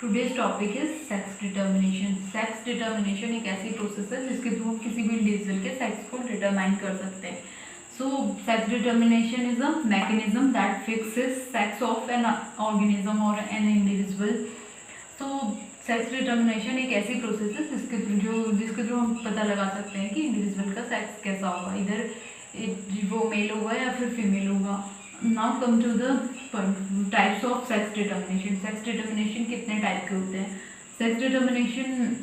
Today's topic is sex determination. Sex determination एक ऐसी process है जिसके थ्रू हम किसी भी इंडिविजुअल के सेक्स को डिटरमाइन कर सकते हैं। So sex determination is a mechanism that fixes sex of an organism और an individual. So sex determination एक ऐसी प्रोसेस है जिसके थ्रू हम पता लगा सकते हैं कि इंडिविजुअल का सेक्स कैसा होगा, इधर वो मेल होगा या फिर फीमेल होगा। Now come to the point, types of sex determination. Sex determination कितने टाइप के होते हैं? सेक्स डिटर्मिनेशन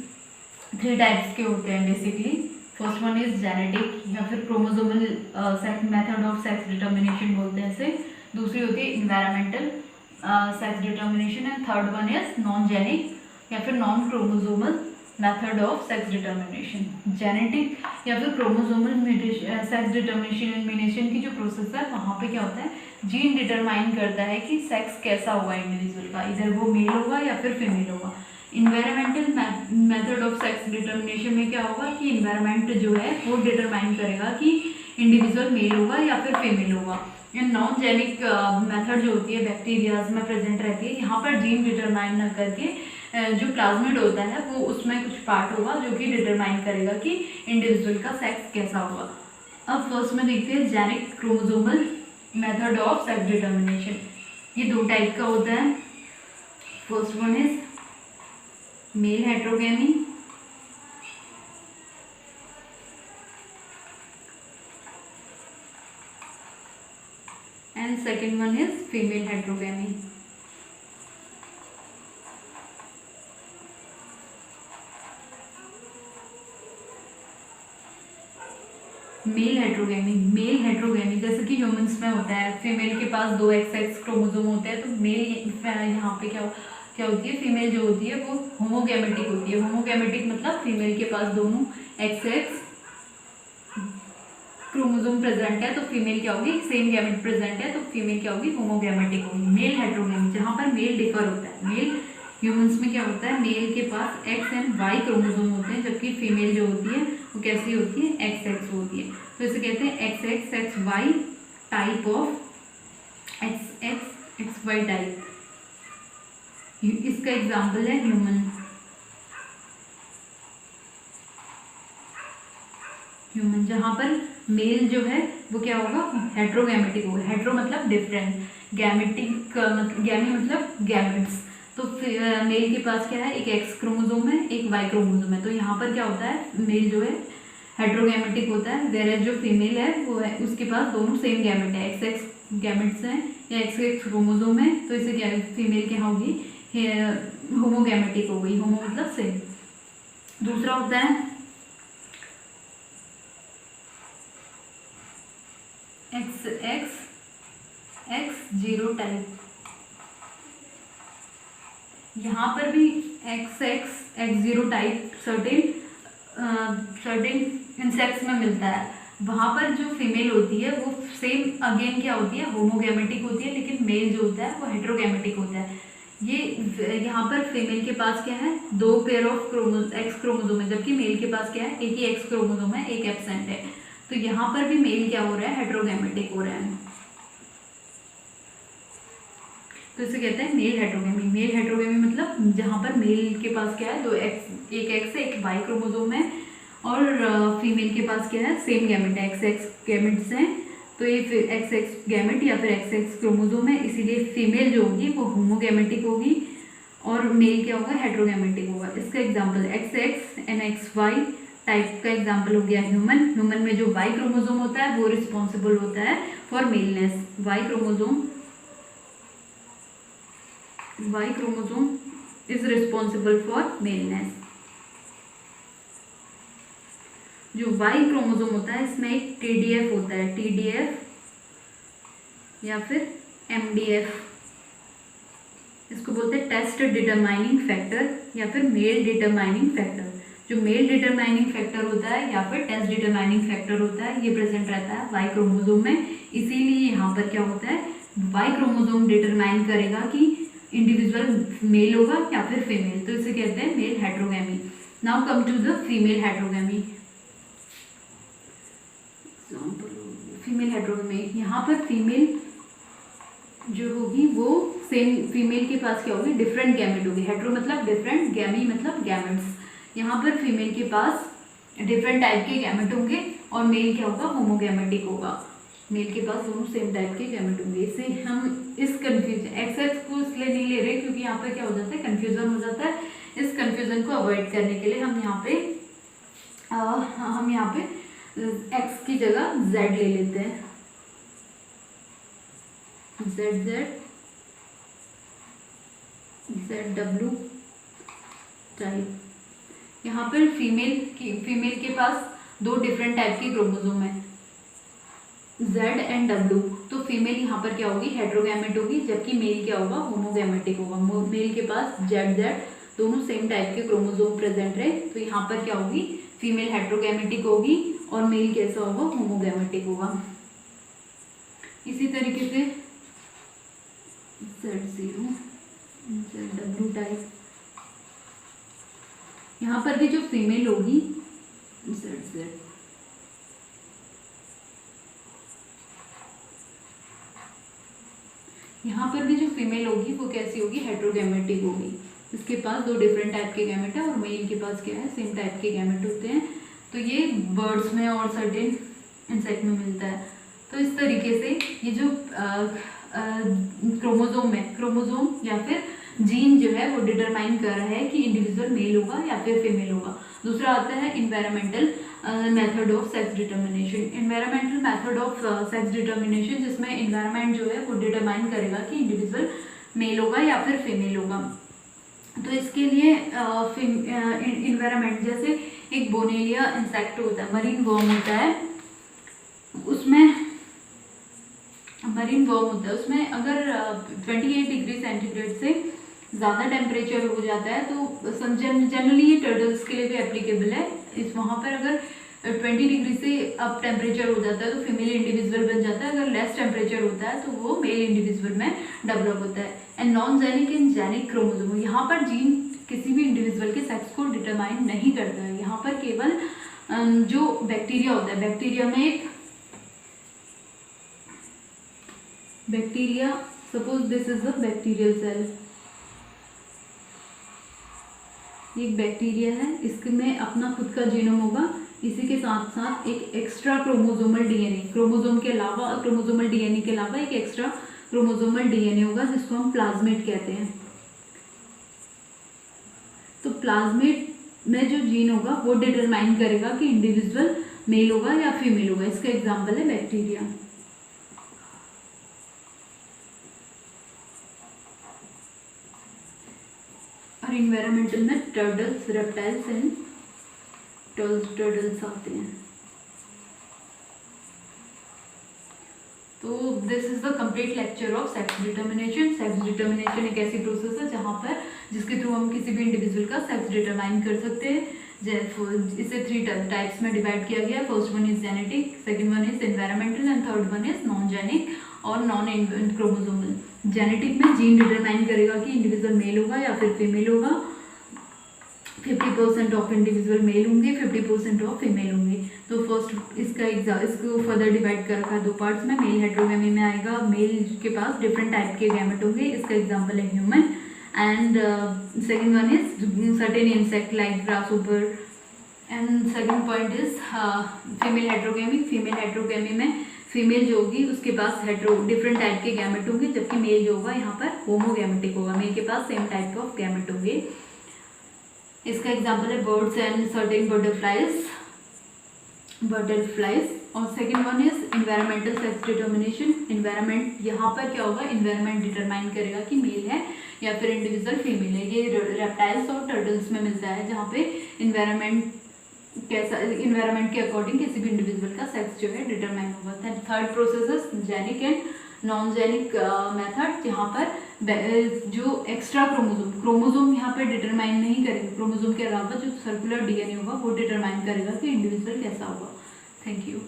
3 टाइप्स के होते हैं basically. First one is genetic या फिर chromosomal method of sex determination बोलते हैं इसे। दूसरी होती है environmental sex determination and third one is non genic या फिर non chromosomal method of sex determination. Genetic या फिर क्रोमोसोमल सेक्स डिटर्मिनेशन की जो प्रोसेस है वहाँ पे क्या होता है, जीन डिटरमाइन करता है कि सेक्स कैसा होगा इंडिविजुअल का, इधर वो मेल होगा या फिर फीमेल होगा। Environmental method of sex determination में क्या होगा कि इन्वायरमेंट जो है वो डिटरमाइन करेगा कि इंडिविजुअल मेल होगा या फिर फीमेल होगा। नॉन जेनिक मेथड जो होती है बैक्टीरियाज में प्रेजेंट रहती है, यहाँ पर जीन डिटरमाइन न करके जो प्लाज्मिड होता है वो उसमें कुछ पार्ट होगा जो कि डिटरमाइन करेगा कि इंडिविजुअल का सेक्स कैसा होगा। अब फर्स्ट में देखते हैं genic chromosomal method of sex determination. ये 2 टाइप का होता है। First one is male heterogamy and second one is female heterogamy. Male heterogamy जैसे कि ह्यूमंस में होता है, फीमेल के पास 2 XX क्रोमोसोम होते हैं, तो मेल यहाँ पे क्या होती है, फीमेल जो होती है वो होमोगैमेटिक होती है। होमोगैमेटिक मतलब फीमेल के पास दोनों XX क्रोमोसोम प्रेजेंट है, तो फीमेल क्या होगी, सेम गैमेट प्रेजेंट है तो फीमेल क्या होगी, होमोगैमेटिक होगी। मेल हेट्रोगेमी जहाँ पर मेल डिफर होता है, मेल ह्यूमंस में क्या होता है, मेल के पास X एंड Y क्रोमोसोम होते हैं, जबकि फीमेल जो होती है वो कैसी होती है, XX होती है। तो इसे कहते हैं XXXY type of XXXY type. इसका एग्जाम्पल है ह्यूमन जहाँ पर मेल जो है वो क्या होगा, हेट्रोगैमेटिक होगा। हेट्रो मतलब डिफरेंट, गैमेटिक गैमी मतलब गैमेट्स। तो मेल के पास क्या है, एक X क्रोमोसोम है, एक Y क्रोमोसोम है। तो यहाँ पर क्या होता है, मेल जो है हेट्रोगैमेटिक होता है, वेरेज जो फीमेल है वो है उसके पास दोनों सेम गैमेट है, XX गैमेट्स हैं या XX क्रोमोसोम है, तो इसे क्या फीमेल क्या होगी, होमोगैमेटिक हो गई। होमो मतलब सेम। दूसरा होता है XX0 टाइप। यहाँ पर भी XX0 टाइप सर्टेन इंसेक्ट्स में मिलता है। वहाँ पर जो फीमेल होती है वो सेम अगेन क्या होती है, होमोगैमेटिक होती है, लेकिन मेल जो होता है वो हेट्रोगैमेटिक होता है। ये यहाँ पर फीमेल के पास क्या है, 2 पेयर ऑफ X क्रोमोसोम है, जबकि मेल के पास क्या है, एक ही X क्रोमोसोम है, एक एब्सेंट है। तो यहाँ पर भी मेल क्या हो रहा है, हेट्रोगैमेटिक हो रहा है, तो इसे कहते हैं मेल हेट्रोगेमी। मेल हेट्रोगेमी मतलब जहाँ पर मेल के पास क्या है, 2 X, एक X है, एक Y क्रोमोसोम है, और फीमेल के पास क्या है, सेम गैमेट है, XX गैमेट्स हैं। तो ये फिर XX गैमेट या फिर XX क्रोमोसोम है, इसीलिए फीमेल जो होगी वो होमोगैमेटिक होगी और मेल क्या होगा, हेट्रोगैमेटिक होगा। इसका example XX and XY type का एग्जाम्पल हो गया ह्यूमन में जो Y क्रोमोसोम होता है वो रिस्पॉन्सिबल होता है for maleness. Y chromosome is responsible for maleness। जो Y क्रोमोसोम होता है इसमें एक TDF होता है, TDF या फिर MDF, इसको बोलते हैं टेस्ट डिटरमाइनिंग फैक्टर या फिर मेल डिटरमाइनिंग फैक्टर। जो मेल डिटरमाइनिंग फैक्टर होता है या फिर टेस्ट डिटरमाइनिंग फैक्टर होता है, ये प्रेजेंट रहता है Y क्रोमोसोम में। इसीलिए यहाँ पर क्या होता है, Y क्रोमोसोम डिटरमाइन करेगा कि इंडिविजुअल मेल होगा या फिर फीमेल, तो इसे कहते हैं male heterogamy. Now come to the female heterogamy. Female heterogamy, यहाँ पर फीमेल जो होगी वो सेम फीमेल के पास क्या होगी, डिफरेंट गैमेट होगी। हेट्रो मतलब डिफरेंट, गैमी मतलब गैमेट्स। यहाँ पर फीमेल के पास डिफरेंट टाइप के गैमेट होंगे और मेल क्या होगा, होमोगैमेटिक होगा। मेल के पास दोनों सेम टाइप के गैमेट होंगे। इससे हम इस कंफ्यूजन एक्स को इसलिए नहीं ले रहे क्योंकि यहाँ पे क्या हो जाता है, कंफ्यूजन हो जाता है। इस कंफ्यूजन को अवॉइड करने के लिए हम यहाँ पे एक्स की जगह जेड ले लेते हैं, Z Z Z W type. यहाँ पर फीमेल के पास दो डिफरेंट टाइप की क्रोमोसोम है, Z एंड W। तो फीमेल यहाँ पर क्या होगी, हेट्रोगैमेट होगी, जबकि मेल क्या होगा, होमोगैमेटिक होगा। मेल के पास Z दोनों सेम टाइप के क्रोमोसोम प्रेजेंट रहे, तो यहाँ पर क्या होगी, फीमेल हेट्रोगैमेटिक होगी और मेल कैसा होगा, होमोगैमेटिक होगा। इसी तरीके से Z0 ZW टाइप, यहाँ पर भी जो फीमेल होगी ZZ, यहाँ पर भी जो फीमेल होगी वो कैसी होगी, हेट्रोगैमेटिक होगी। इसके पास दो डिफरेंट टाइप के गैमेट है और मेल के पास क्या है, सेम टाइप के गैमेट होते हैं। तो ये बर्ड्स में और सर्टेन इंसेक्ट में मिलता है। तो इस तरीके से ये जो क्रोमोसोम या फिर जीन जो है वो डिटरमाइन कर रहा है कि इंडिविजुअल मेल होगा या फिर फीमेल होगा। दूसरा आता है environmental method of sex determination. Environmental method of sex determination, जिसमें इन्वायरमेंट जो है वो डिटरमाइन करेगा कि इंडिविजुअल मेल होगा या फिर फीमेल होगा। तो इसके लिए इन्वायरमेंट, जैसे एक बोनेलिया इंसेक्ट होता है, मरीन वर्म होता है, उसमें अगर 28 डिग्री सेंटीग्रेड से ज़्यादा टेम्परेचर हो जाता है तो जनरली ये टर्टल्स के लिए भी एप्लीकेबल है। वहाँ पर अगर 20 डिग्री से अब टेम्परेचर हो जाता है तो फीमेल इंडिविजुअल बन जाता है, अगर लेस टेम्परेचर होता है तो वो मेल इंडिविजुअल में डेवलप होता है। And non genic and genic chromosome, यहाँ पर जीन किसी भी इंडिविजुअल के सेक्स को डिटरमाइन नहीं करता है। यहाँ पर केवल जो बैक्टीरिया होता है, bacteria suppose this is a bacterial cell, एक बैक्टीरिया है, इसमें अपना खुद का जीनोम होगा, इसी के साथ साथ एक extra chromosomal DNA, chromosomal DNA के अलावा एक एक्स्ट्रा क्रोमोसोमल डीएनए होगा जिसको हम प्लाज्मेट कहते हैं। तो प्लाज्मेट में जो जीन होगा वो डिटरमाइन करेगा कि इंडिविजुअल मेल होगा या फीमेल होगा। इसका एग्जाम्पल है बैक्टीरिया। और इन्वायरमेंटल में टर्टल्स, रेप्टाइल्स एंड टर्टल्स आते हैं। तो this is the complete lecture of sex determination. Sex determination एक ऐसी प्रोसेस है जहाँ पर जिसके थ्रू हम किसी भी इंडिविजुअल का सेक्स डिटरमाइन कर सकते हैं। इसे 3 टाइप्स में डिवाइड किया गया है। First one is genetic, second one is environmental and third one is non genic और नॉन क्रोमोसोमल। जेनेटिक में जीन डिटरमाइन करेगा कि इंडिविजुअल मेल होगा या फिर फीमेल होगा। 50% ऑफ इंडिविजुअल मेल होंगे, 50% ऑफ फीमेल होंगे। तो फर्स्ट इसको फर्दर डिवाइड कर रखा है 2 पार्ट्स में। मेल हेट्रोगैमी में आएगा, मेल के पास डिफरेंट टाइप के गैमेट होंगे, इसका एग्जांपल है human. And second one is certain insect like grasshopper. And second point is female heterogamy. Female heterogamy में फीमेल जो होगी उसके पास डिफरेंट टाइप के गैमेट होंगे, जबकि मेल जो होगा यहाँ पर होमोगैमेटिक होगा, मेल के पास सेम टाइप ऑफ गैमेट होंगे। इसका एग्जांपल है बर्ड्स एंड सर्टेन बटरफ्लाइज। और second one is environmental sex determination. Environment, यहाँ पर क्या होगा, एनवायरमेंट डिटरमाइन करेगा कि मेल है या फिर इंडिविजुअल फीमेल है। ये रेप्टाइल्स और टर्टल्स में मिलता है, जहाँ पे एनवायरमेंट के अकॉर्डिंग किसी भी इंडिविजुअल का सेक्स जो है डिटरमाइन होगा। Third process is genic and non genic method, जहाँ पर जो एक्स्ट्रा क्रोमोसोम यहाँ पर डिटरमाइन नहीं करेगा, क्रोमोसोम के अलावा जो सर्कुलर डीएनए होगा वो डिटरमाइन करेगा कि इंडिविजुअल कैसा होगा। Thank you.